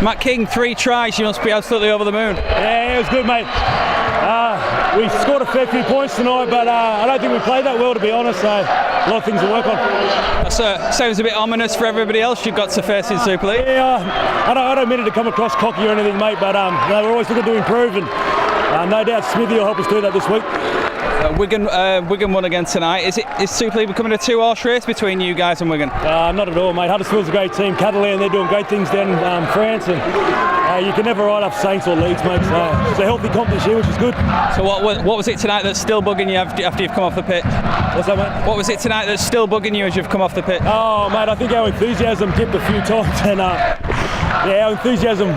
Matt King, 3 tries, you must be absolutely over the moon. Yeah, it was good, mate. We scored a fair few points tonight, but I don't think we played that well, to be honest, so a lot of things to work on. That sounds a bit ominous for everybody else you've got to face in Super League. Yeah, I don't mean it to come across cocky or anything, mate, but we're always looking to improve, and no doubt Smithy will help us do that this week. Wigan won again tonight. Is Super League becoming a 2-horse race between you guys and Wigan? Not at all, mate. Huddersfield's a great team. Catalan, they're doing great things down in France, and you can never write off Saints or Leeds, mate. So it's a healthy comp this year, which is good. So what was it tonight that's still bugging you after you've come off the pitch? What's that, mate? What was it tonight that's still bugging you as you've come off the pitch? Oh, mate, I think our enthusiasm dipped a few times, and our enthusiasm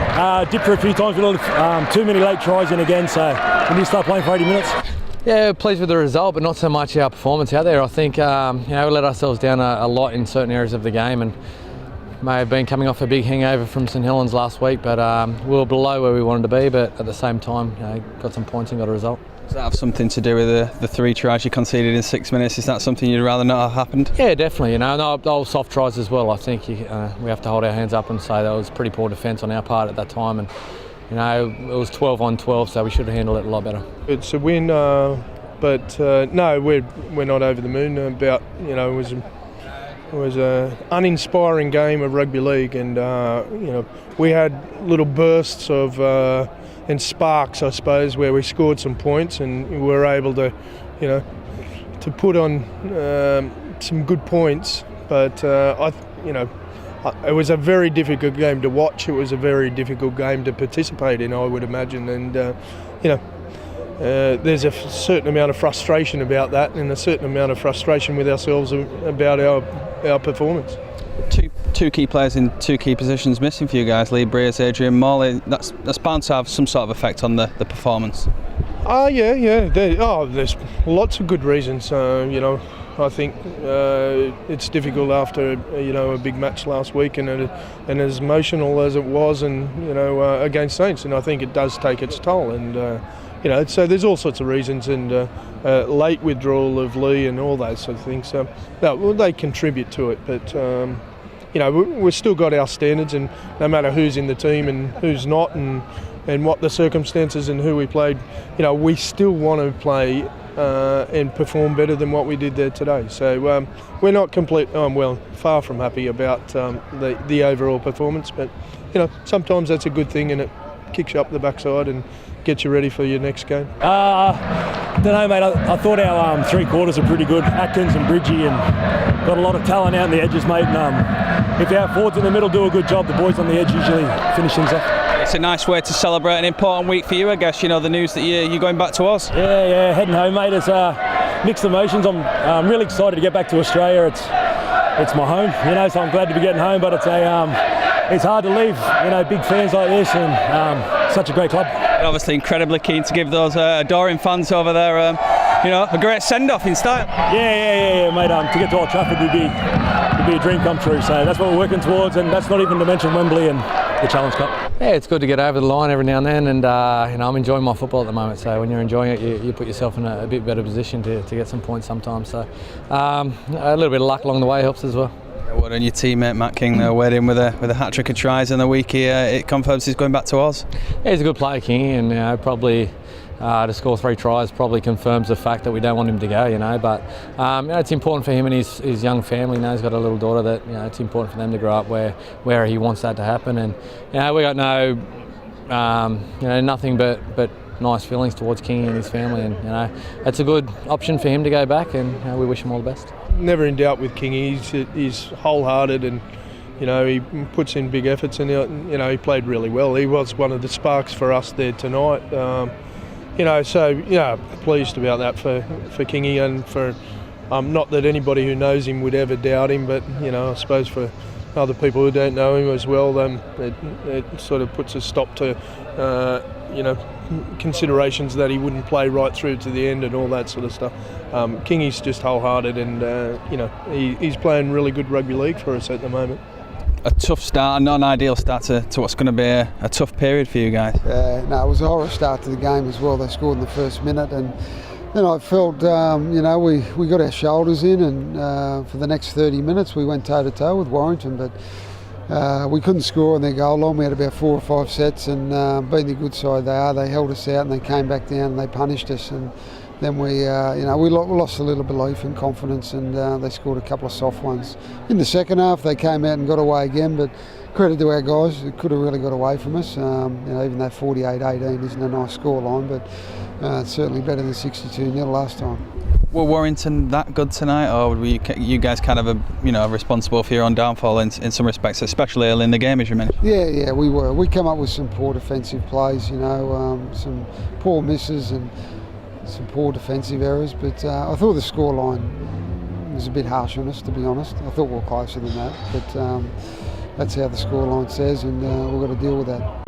dipped for a few times. We let too many late tries in again, so we need to start playing for 80 minutes. Yeah, pleased with the result, but not so much our performance out there. I think we let ourselves down a lot in certain areas of the game, and may have been coming off a big hangover from St Helens last week, but we were below where we wanted to be, but at the same time, got some points and got a result. Does that have something to do with the 3 tries you conceded in 6 minutes? Is that something you'd rather not have happened? Yeah, definitely. Those soft tries as well. I think we have to hold our hands up and say that was pretty poor defence on our part at that time, and it was 12 on 12, so we should have handled it a lot better. It's a win, but no, we're not over the moon about, it was an uninspiring game of rugby league, and we had little bursts of and sparks, I suppose, where we scored some points and we were able to, to put on some good points. But it was a very difficult game to watch. It was a very difficult game to participate in, I would imagine, and there's a certain amount of frustration about that, and a certain amount of frustration with ourselves about our performance. Two key players in 2 key positions missing for you guys, Lee Breers, Adrian Morley. That's bound to have some sort of effect on the performance. Yeah. There's lots of good reasons. I think it's difficult after a big match last week, and as emotional as it was, and against Saints, and I think it does take its toll, and so there's all sorts of reasons, and late withdrawal of Lee and all those sort of things. So they contribute to it, but we've still got our standards, and no matter who's in the team and who's not, and what the circumstances and who we played, we still want to play and perform better than what we did there today. So we're not far from happy about the overall performance, but sometimes that's a good thing, and it kicks you up the backside and gets you ready for your next game. I don't know, mate. I thought our 3 quarters were pretty good. Atkins and Bridgie, and got a lot of talent out in the edges, mate. And if our forwards in the middle do a good job, the boys on the edge usually finish things off. It's a nice way to celebrate an important week for you, I guess. The news that you're going back to Oz. Yeah, heading home, mate. It's mixed emotions. I'm really excited to get back to Australia. It's my home, so I'm glad to be getting home. But it's hard to leave, big fans like this, and such a great club. Obviously incredibly keen to give those adoring fans over there a great send-off in style. Yeah, mate. To get to Old Trafford would be a dream come true, so that's what we're working towards, and that's not even to mention Wembley and the Challenge Cup. Yeah, it's good to get over the line every now and then, and I'm enjoying my football at the moment, so when you're enjoying it, you put yourself in a bit better position to get some points sometimes, so a little bit of luck along the way helps as well. Well done, your teammate Matt King there, weighed in with a hat-trick of tries in the week here. It confirms he's going back to Oz. Yeah, he's a good player, King, and probably to score 3 tries probably confirms the fact that we don't want him to go, but it's important for him and his young family. He's got a little daughter that it's important for them to grow up where he wants that to happen, and we got nothing but nice feelings towards King and his family, and it's a good option for him to go back, and we wish him all the best. Never in doubt with King. He's wholehearted, and he puts in big efforts, and he played really well. He was one of the sparks for us there tonight. Pleased about that for Kingy, and for not that anybody who knows him would ever doubt him, but I suppose for other people who don't know him as well, it sort of puts a stop to considerations that he wouldn't play right through to the end and all that sort of stuff. Kingy's just wholehearted, and he's playing really good rugby league for us at the moment. A tough start, not an ideal start to what's going to be a tough period for you guys. It was a horror start to the game as well. They scored in the first minute, and I felt we got our shoulders in, and for the next 30 minutes we went toe to toe with Warrington, but we couldn't score in their goal line. We had about 4 or 5 sets, and being the good side they are, they held us out and they came back down and they punished us. And then we lost a little belief and confidence, and they scored a couple of soft ones. In the second half, they came out and got away again, but credit to our guys, it could have really got away from us. Even though 48-18 isn't a nice scoreline, but it's certainly better than 62-0 last time. Were Warrington that good tonight, or were you guys kind of responsible for your own downfall in some respects, especially early in the game, as you mentioned? Yeah, we were. We come up with some poor defensive plays, some poor misses and some poor defensive errors, but I thought the scoreline was a bit harsh on us, to be honest. I thought we were closer than that, but that's how the scoreline says, and we've got to deal with that.